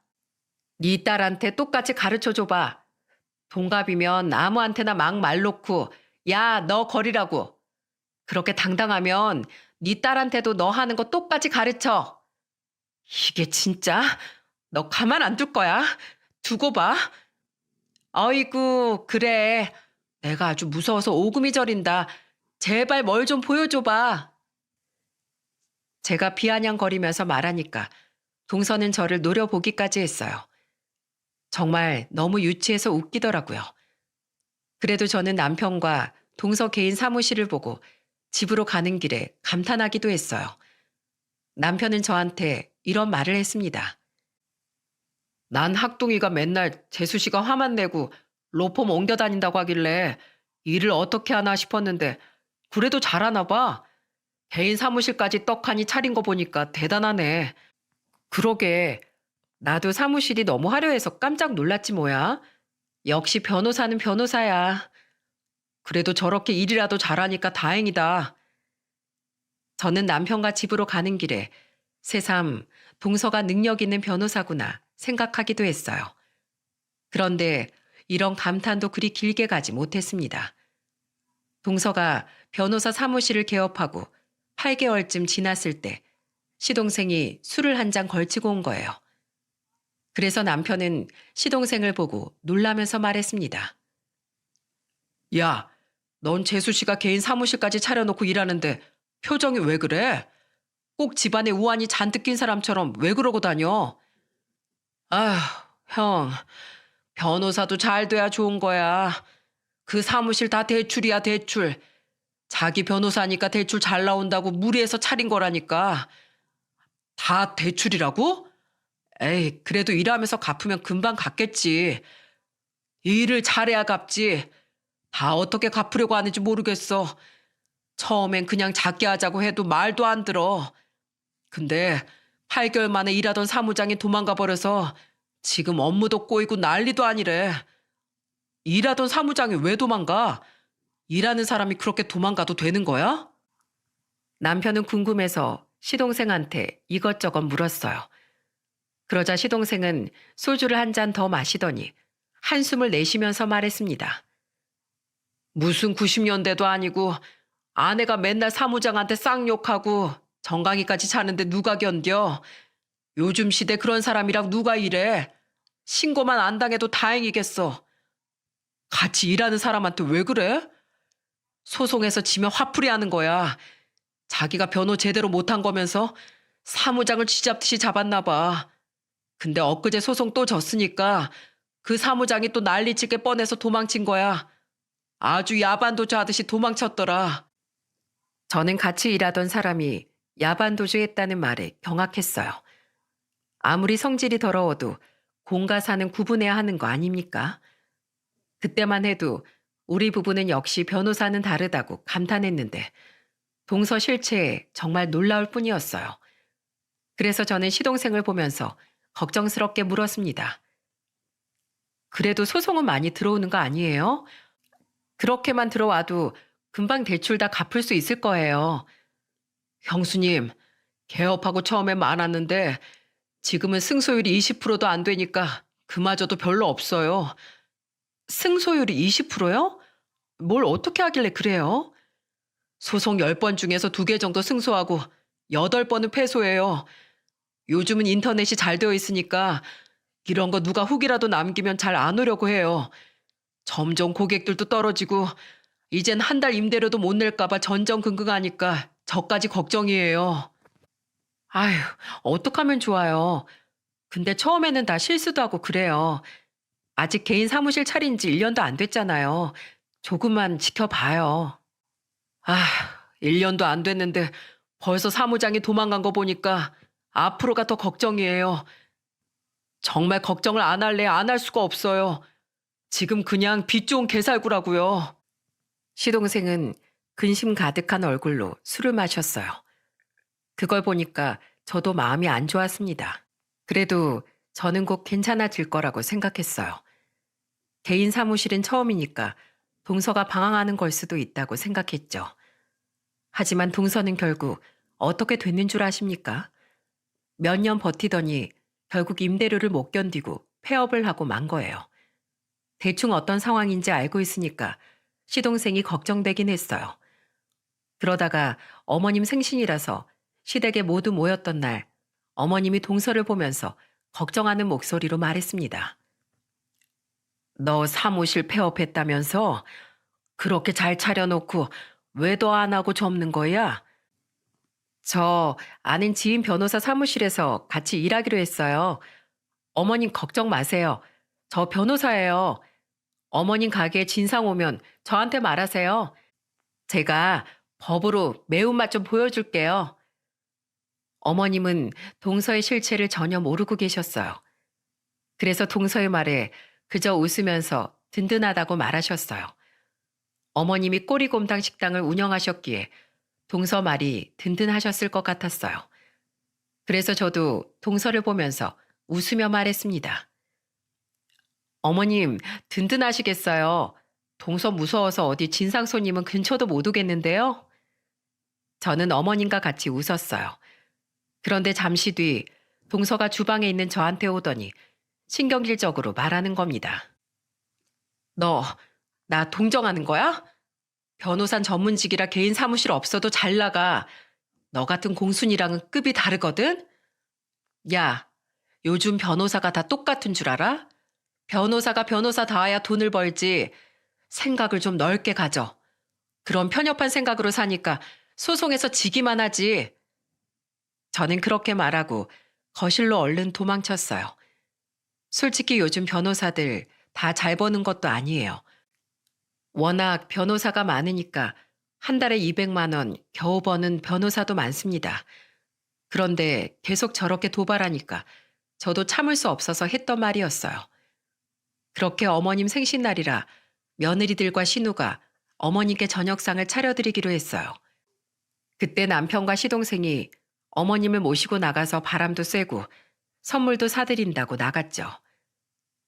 네 딸한테 똑같이 가르쳐 줘봐. 동갑이면 아무한테나 막 말 놓고 야, 너 거리라고. 그렇게 당당하면 네 딸한테도 너 하는 거 똑같이 가르쳐. 이게 진짜? 너 가만 안 둘 거야. 두고 봐. 어이구, 그래. 내가 아주 무서워서 오금이 저린다. 제발 뭘 좀 보여줘봐. 제가 비아냥거리면서 말하니까 동서는 저를 노려보기까지 했어요. 정말 너무 유치해서 웃기더라고요. 그래도 저는 남편과 동서 개인 사무실을 보고 집으로 가는 길에 감탄하기도 했어요. 남편은 저한테 이런 말을 했습니다. 난 학둥이가 맨날 재수 씨가 화만 내고 로펌 옮겨 다닌다고 하길래 일을 어떻게 하나 싶었는데 그래도 잘하나 봐. 개인 사무실까지 떡하니 차린 거 보니까 대단하네. 그러게. 나도 사무실이 너무 화려해서 깜짝 놀랐지 뭐야. 역시 변호사는 변호사야. 그래도 저렇게 일이라도 잘하니까 다행이다. 저는 남편과 집으로 가는 길에 새삼 동서가 능력 있는 변호사구나 생각하기도 했어요. 그런데 이런 감탄도 그리 길게 가지 못했습니다. 동서가 변호사 사무실을 개업하고 8개월쯤 지났을 때 시동생이 술을 한 잔 걸치고 온 거예요. 그래서 남편은 시동생을 보고 놀라면서 말했습니다. 야, 넌 재수 씨가 개인 사무실까지 차려놓고 일하는데 표정이 왜 그래? 꼭 집안에 우환이 잔뜩 낀 사람처럼 왜 그러고 다녀? 아휴, 형, 변호사도 잘 돼야 좋은 거야. 그 사무실 다 대출이야, 대출. 자기 변호사니까 대출 잘 나온다고 무리해서 차린 거라니까. 다 대출이라고? 에이, 그래도 일하면서 갚으면 금방 갚겠지. 일을 잘해야 갚지. 다 어떻게 갚으려고 하는지 모르겠어. 처음엔 그냥 작게 하자고 해도 말도 안 들어. 근데 8개월 만에 일하던 사무장이 도망가 버려서 지금 업무도 꼬이고 난리도 아니래. 일하던 사무장이 왜 도망가? 일하는 사람이 그렇게 도망가도 되는 거야? 남편은 궁금해서 시동생한테 이것저것 물었어요. 그러자 시동생은 소주를 한 잔 더 마시더니 한숨을 내쉬면서 말했습니다. 무슨 90년대도 아니고 아내가 맨날 사무장한테 쌍욕하고 정강이까지 자는데 누가 견뎌? 요즘 시대 그런 사람이랑 누가 일해? 신고만 안 당해도 다행이겠어. 같이 일하는 사람한테 왜 그래? 소송해서 지면 화풀이 하는 거야. 자기가 변호 제대로 못한 거면서 사무장을 쥐잡듯이 잡았나 봐. 근데 엊그제 소송 또 졌으니까 그 사무장이 또 난리칠 게 뻔해서 도망친 거야. 아주 야반도주 하듯이 도망쳤더라. 저는 같이 일하던 사람이 야반도주했다는 말에 경악했어요. 아무리 성질이 더러워도 공과 사는 구분해야 하는 거 아닙니까? 그때만 해도 우리 부부는 역시 변호사는 다르다고 감탄했는데 동서 실체에 정말 놀라울 뿐이었어요. 그래서 저는 시동생을 보면서 걱정스럽게 물었습니다. 그래도 소송은 많이 들어오는 거 아니에요? 그렇게만 들어와도 금방 대출 다 갚을 수 있을 거예요. 형수님, 개업하고 처음엔 많았는데 지금은 승소율이 20%도 안 되니까 그마저도 별로 없어요. 승소율이 20%요? 뭘 어떻게 하길래 그래요? 소송 10번 중에서 2개 정도 승소하고 8번은 패소해요. 요즘은 인터넷이 잘 되어 있으니까 이런 거 누가 후기라도 남기면 잘 안 오려고 해요. 점점 고객들도 떨어지고 이젠 한 달 임대료도 못 낼까 봐 전전긍긍하니까 저까지 걱정이에요. 아휴, 어떡하면 좋아요. 근데 처음에는 다 실수도 하고 그래요. 아직 개인 사무실 차린 지 1년도 안 됐잖아요. 조금만 지켜봐요. 아, 1년도 안 됐는데 벌써 사무장이 도망간 거 보니까 앞으로가 더 걱정이에요. 정말 걱정을 안 할래 안 할 수가 없어요. 지금 그냥 빚 좋은 개살구라고요. 시동생은 근심 가득한 얼굴로 술을 마셨어요. 그걸 보니까 저도 마음이 안 좋았습니다. 그래도 저는 곧 괜찮아질 거라고 생각했어요. 개인 사무실은 처음이니까 동서가 방황하는 걸 수도 있다고 생각했죠. 하지만 동서는 결국 어떻게 됐는 줄 아십니까? 몇 년 버티더니 결국 임대료를 못 견디고 폐업을 하고 만 거예요. 대충 어떤 상황인지 알고 있으니까 시동생이 걱정되긴 했어요. 그러다가 어머님 생신이라서 시댁에 모두 모였던 날 어머님이 동서를 보면서 걱정하는 목소리로 말했습니다. 너 사무실 폐업했다면서? 그렇게 잘 차려놓고 왜 더 안 하고 접는 거야? 저 아는 지인 변호사 사무실에서 같이 일하기로 했어요. 어머님 걱정 마세요. 저 변호사예요. 어머님 가게에 진상 오면 저한테 말하세요. 제가 법으로 매운맛 좀 보여줄게요. 어머님은 동서의 실체를 전혀 모르고 계셨어요. 그래서 동서의 말에 그저 웃으면서 든든하다고 말하셨어요. 어머님이 꼬리곰탕 식당을 운영하셨기에 동서 말이 든든하셨을 것 같았어요. 그래서 저도 동서를 보면서 웃으며 말했습니다. 어머님, 든든하시겠어요. 동서 무서워서 어디 진상 손님은 근처도 못 오겠는데요? 저는 어머님과 같이 웃었어요. 그런데 잠시 뒤 동서가 주방에 있는 저한테 오더니 신경질적으로 말하는 겁니다. 너, 나 동정하는 거야? 변호사 전문직이라 개인 사무실 없어도 잘 나가. 너 같은 공순이랑은 급이 다르거든? 야, 요즘 변호사가 다 똑같은 줄 알아? 변호사가 변호사 다와야 돈을 벌지. 생각을 좀 넓게 가져. 그런 편협한 생각으로 사니까 소송에서 지기만 하지. 저는 그렇게 말하고 거실로 얼른 도망쳤어요. 솔직히 요즘 변호사들 다 잘 버는 것도 아니에요. 워낙 변호사가 많으니까 한 달에 200만 원 겨우 버는 변호사도 많습니다. 그런데 계속 저렇게 도발하니까 저도 참을 수 없어서 했던 말이었어요. 그렇게 어머님 생신날이라 며느리들과 신우가 어머님께 저녁상을 차려드리기로 했어요. 그때 남편과 시동생이 어머님을 모시고 나가서 바람도 쐬고 선물도 사드린다고 나갔죠.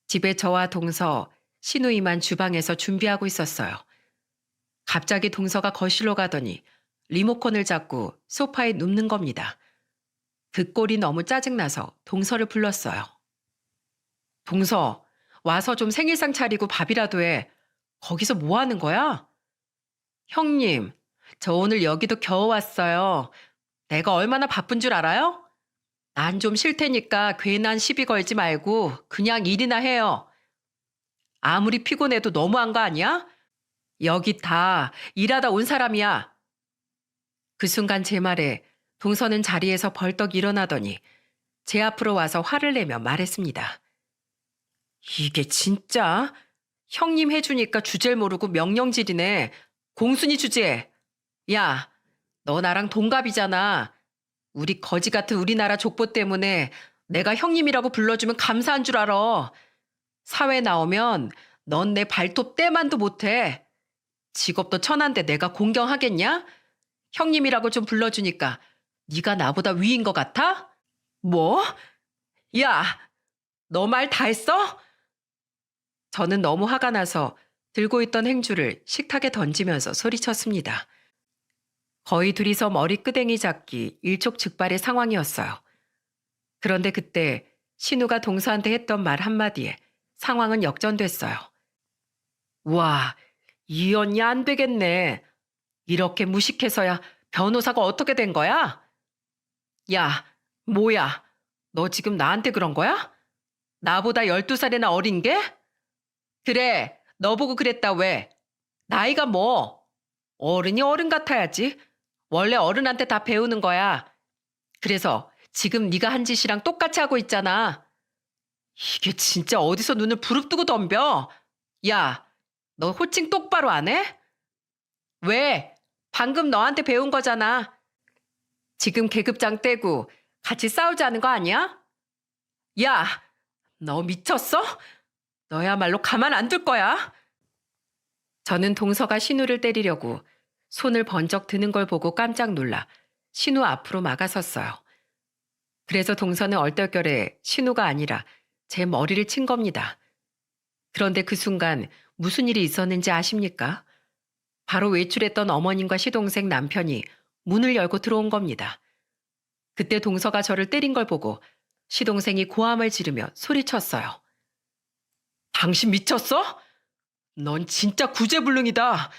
집에 저와 동서, 신우이만 주방에서 준비하고 있었어요. 갑자기 동서가 거실로 가더니 리모컨을 잡고 소파에 눕는 겁니다. 그 꼴이 너무 짜증나서 동서를 불렀어요. 동서, 와서 좀 생일상 차리고 밥이라도 해. 거기서 뭐 하는 거야? 형님, 저 오늘 여기도 겨우 왔어요. 내가 얼마나 바쁜 줄 알아요? 난 좀 쉴 테니까 괜한 시비 걸지 말고 그냥 일이나 해요. 아무리 피곤해도 너무한 거 아니야? 여기 다 일하다 온 사람이야. 그 순간 제 말에 동서는 자리에서 벌떡 일어나더니 제 앞으로 와서 화를 내며 말했습니다. 이게 진짜? 형님 해주니까 주제를 모르고 명령질이네. 공순이 주제. 야, 너 나랑 동갑이잖아. 우리 거지 같은 우리나라 족보 때문에 내가 형님이라고 불러주면 감사한 줄 알아. 사회 나오면 넌 내 발톱 떼만도 못해. 직업도 천한데 내가 공경하겠냐? 형님이라고 좀 불러주니까 네가 나보다 위인 것 같아? 뭐? 야, 너 말 다 했어? 저는 너무 화가 나서 들고 있던 행주를 식탁에 던지면서 소리쳤습니다. 거의 둘이서 머리 끄댕이 잡기 일촉즉발의 상황이었어요. 그런데 그때 신우가 동서한테 했던 말 한마디에 상황은 역전됐어요. 와, 이 언니 안 되겠네. 이렇게 무식해서야 변호사가 어떻게 된 거야? 야, 뭐야? 너 지금 나한테 그런 거야? 나보다 12살이나 어린 게? 그래, 너 보고 그랬다 왜? 나이가 뭐? 어른이 어른 같아야지. 원래 어른한테 다 배우는 거야. 그래서 지금 네가 한 짓이랑 똑같이 하고 있잖아. 이게 진짜 어디서 눈을 부릅뜨고 덤벼? 야, 너 호칭 똑바로 안 해? 왜? 방금 너한테 배운 거잖아. 지금 계급장 떼고 같이 싸우자는 거 아니야? 야, 너 미쳤어? 너야말로 가만 안 둘 거야. 저는 동서가 신우를 때리려고 손을 번쩍 드는 걸 보고 깜짝 놀라 신우 앞으로 막아섰어요. 그래서 동서는 얼떨결에 신우가 아니라 제 머리를 친 겁니다. 그런데 그 순간 무슨 일이 있었는지 아십니까? 바로 외출했던 어머님과 시동생 남편이 문을 열고 들어온 겁니다. 그때 동서가 저를 때린 걸 보고 시동생이 고함을 지르며 소리쳤어요. 당신 미쳤어? 넌 진짜 구제불능이다.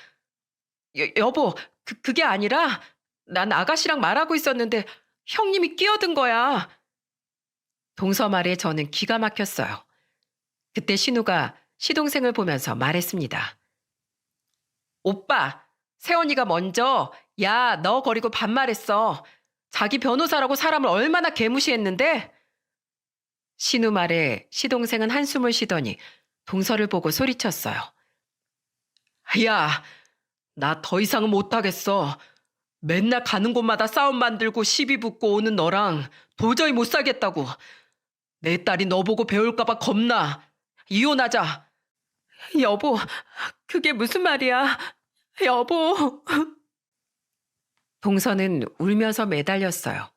여보, 그게 아니라 난 아가씨랑 말하고 있었는데 형님이 끼어든 거야. 동서 말에 저는 기가 막혔어요. 그때 신우가 시동생을 보면서 말했습니다. 오빠, 세원이가 먼저 야, 너 거리고 반말했어. 자기 변호사라고 사람을 얼마나 개무시했는데? 신우 말에 시동생은 한숨을 쉬더니 동서를 보고 소리쳤어요. 야, 나 더 이상은 못하겠어. 맨날 가는 곳마다 싸움 만들고 시비 붙고 오는 너랑 도저히 못 살겠다고. 내 딸이 너 보고 배울까봐 겁나. 이혼하자. 여보, 그게 무슨 말이야. 여보. 동서는 울면서 매달렸어요.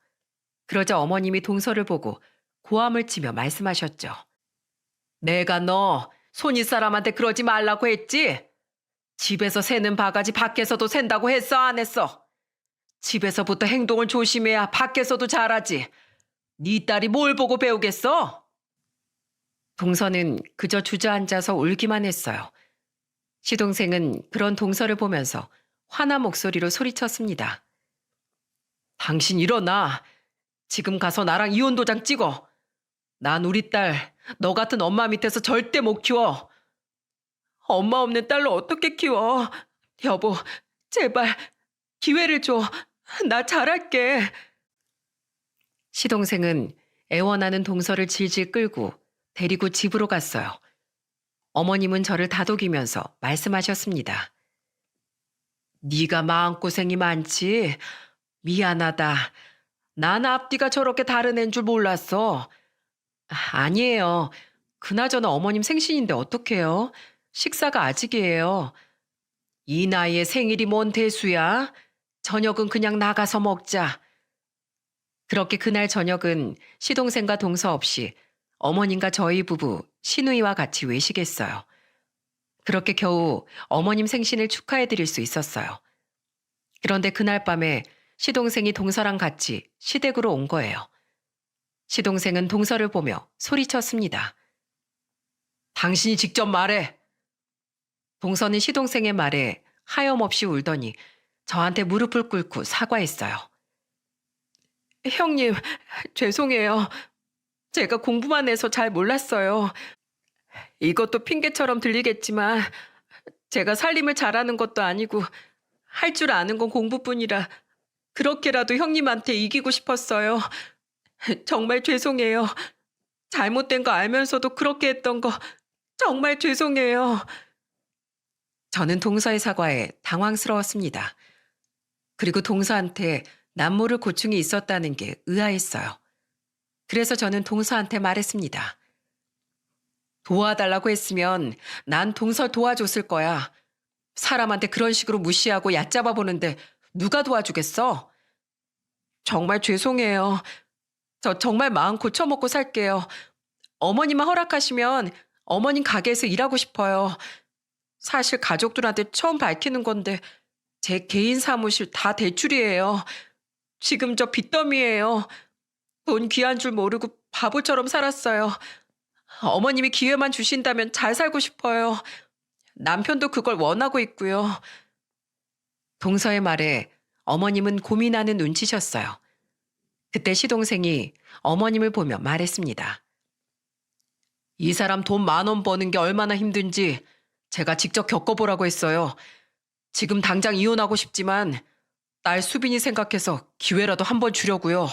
그러자 어머님이 동서를 보고 고함을 치며 말씀하셨죠. 내가 너 손윗 사람한테 그러지 말라고 했지? 집에서 새는 바가지 밖에서도 샌다고 했어, 안 했어? 집에서부터 행동을 조심해야 밖에서도 잘하지. 네 딸이 뭘 보고 배우겠어? 동서는 그저 주저앉아서 울기만 했어요. 시동생은 그런 동서를 보면서 화난 목소리로 소리쳤습니다. 당신 일어나. 지금 가서 나랑 이혼 도장 찍어. 난 우리 딸, 너 같은 엄마 밑에서 절대 못 키워. 엄마 없는 딸로 어떻게 키워? 여보, 제발 기회를 줘. 나 잘할게. 시동생은 애원하는 동서를 질질 끌고 데리고 집으로 갔어요. 어머님은 저를 다독이면서 말씀하셨습니다. 네가 마음고생이 많지? 미안하다. 난 앞뒤가 저렇게 다른 애인 줄 몰랐어. 아니에요. 그나저나 어머님 생신인데 어떡해요? 식사가 아직이에요. 이 나이에 생일이 뭔 대수야? 저녁은 그냥 나가서 먹자. 그렇게 그날 저녁은 시동생과 동서 없이 어머님과 저희 부부 신우이와 같이 외식했어요. 그렇게 겨우 어머님 생신을 축하해드릴 수 있었어요. 그런데 그날 밤에 시동생이 동서랑 같이 시댁으로 온 거예요. 시동생은 동서를 보며 소리쳤습니다. 당신이 직접 말해. 동서는 시동생의 말에 하염없이 울더니 저한테 무릎을 꿇고 사과했어요. 형님, 죄송해요. 제가 공부만 해서 잘 몰랐어요. 이것도 핑계처럼 들리겠지만 제가 살림을 잘하는 것도 아니고 할 줄 아는 건 공부뿐이라 그렇게라도 형님한테 이기고 싶었어요. 정말 죄송해요. 잘못된 거 알면서도 그렇게 했던 거 정말 죄송해요. 저는 동서의 사과에 당황스러웠습니다. 그리고 동서한테 남모를 고충이 있었다는 게 의아했어요. 그래서 저는 동서한테 말했습니다. 도와달라고 했으면 난 동서 도와줬을 거야. 사람한테 그런 식으로 무시하고 얕잡아 보는데 누가 도와주겠어? 정말 죄송해요. 저 정말 마음 고쳐먹고 살게요. 어머님만 허락하시면 어머님 가게에서 일하고 싶어요. 사실 가족들한테 처음 밝히는 건데 제 개인 사무실 다 대출이에요. 지금 저 빚더미예요. 돈 귀한 줄 모르고 바보처럼 살았어요. 어머님이 기회만 주신다면 잘 살고 싶어요. 남편도 그걸 원하고 있고요. 동서의 말에 어머님은 고민하는 눈치셨어요. 그때 시동생이 어머님을 보며 말했습니다. 이 사람 돈 10,000원 버는 게 얼마나 힘든지 제가 직접 겪어보라고 했어요. 지금 당장 이혼하고 싶지만 딸 수빈이 생각해서 기회라도 한번 주려고요.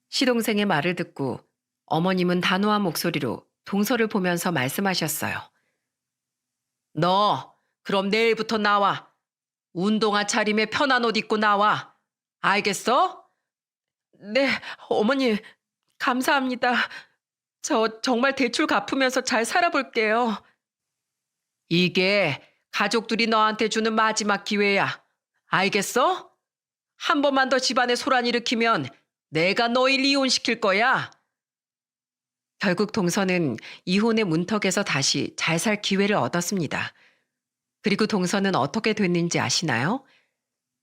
시동생의 말을 듣고 어머님은 단호한 목소리로 동서를 보면서 말씀하셨어요. 너 그럼 내일부터 나와. 운동화 차림에 편한 옷 입고 나와. 알겠어? 네, 어머니, 감사합니다. 저 정말 대출 갚으면서 잘 살아볼게요. 이게 가족들이 너한테 주는 마지막 기회야. 알겠어? 한 번만 더 집안에 소란 일으키면 내가 너희 이혼시킬 거야. 결국 동서는 이혼의 문턱에서 다시 잘 살 기회를 얻었습니다. 그리고 동서는 어떻게 됐는지 아시나요?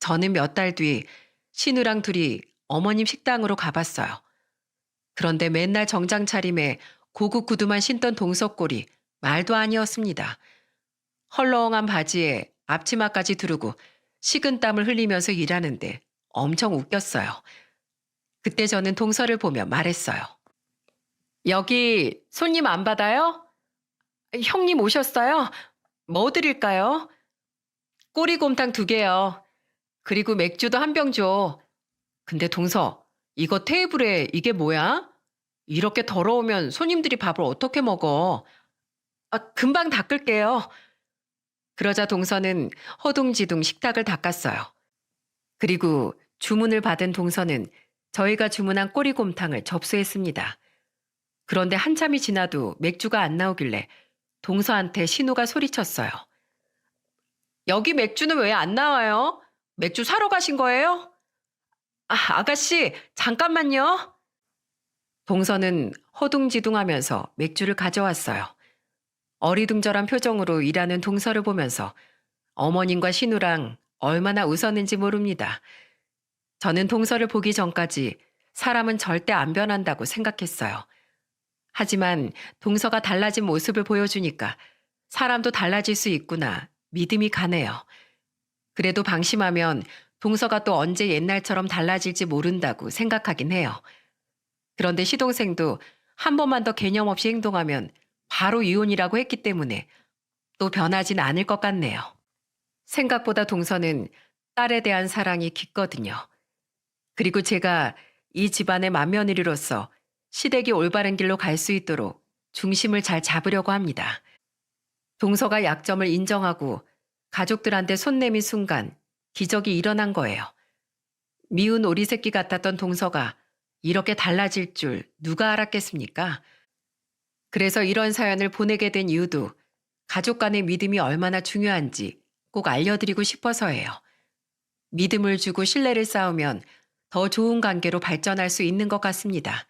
저는 몇 달 뒤 신우랑 둘이 어머님 식당으로 가봤어요. 그런데 맨날 정장 차림에 고급 구두만 신던 동서꼴이 말도 아니었습니다. 헐렁한 바지에 앞치마까지 두르고 식은땀을 흘리면서 일하는데 엄청 웃겼어요. 그때 저는 동서를 보며 말했어요. 여기 손님 안 받아요? 형님 오셨어요? 뭐 드릴까요? 꼬리곰탕 2개요. 그리고 맥주도 한 병 줘. 근데 동서, 이거 테이블에 이게 뭐야? 이렇게 더러우면 손님들이 밥을 어떻게 먹어? 금방 닦을게요. 그러자 동서는 허둥지둥 식탁을 닦았어요. 그리고 주문을 받은 동서는 저희가 주문한 꼬리곰탕을 접수했습니다. 그런데 한참이 지나도 맥주가 안 나오길래 동서한테 신우가 소리쳤어요. 여기 맥주는 왜 안 나와요? 맥주 사러 가신 거예요? 아가씨, 잠깐만요. 동서는 허둥지둥하면서 맥주를 가져왔어요. 어리둥절한 표정으로 일하는 동서를 보면서 어머님과 신우랑 얼마나 웃었는지 모릅니다. 저는 동서를 보기 전까지 사람은 절대 안 변한다고 생각했어요. 하지만 동서가 달라진 모습을 보여주니까 사람도 달라질 수 있구나 믿음이 가네요. 그래도 방심하면 동서가 또 언제 옛날처럼 달라질지 모른다고 생각하긴 해요. 그런데 시동생도 한 번만 더 개념 없이 행동하면 바로 이혼이라고 했기 때문에 또 변하진 않을 것 같네요. 생각보다 동서는 딸에 대한 사랑이 깊거든요. 그리고 제가 이 집안의 맏며느리로서 시댁이 올바른 길로 갈 수 있도록 중심을 잘 잡으려고 합니다. 동서가 약점을 인정하고 가족들한테 손 내민 순간 기적이 일어난 거예요. 미운 오리 새끼 같았던 동서가 이렇게 달라질 줄 누가 알았겠습니까? 그래서 이런 사연을 보내게 된 이유도 가족 간의 믿음이 얼마나 중요한지 꼭 알려드리고 싶어서예요. 믿음을 주고 신뢰를 쌓으면 더 좋은 관계로 발전할 수 있는 것 같습니다.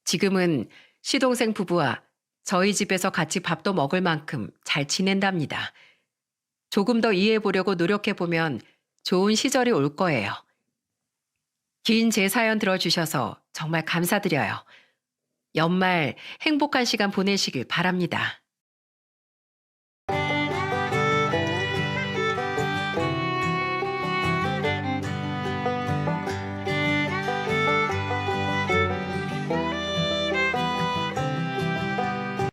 지금은 시동생 부부와 저희 집에서 같이 밥도 먹을 만큼 잘 지낸답니다. 조금 더 이해해보려고 노력해보면 좋은 시절이 올 거예요. 긴 제 사연 들어주셔서 정말 감사드려요. 연말 행복한 시간 보내시길 바랍니다.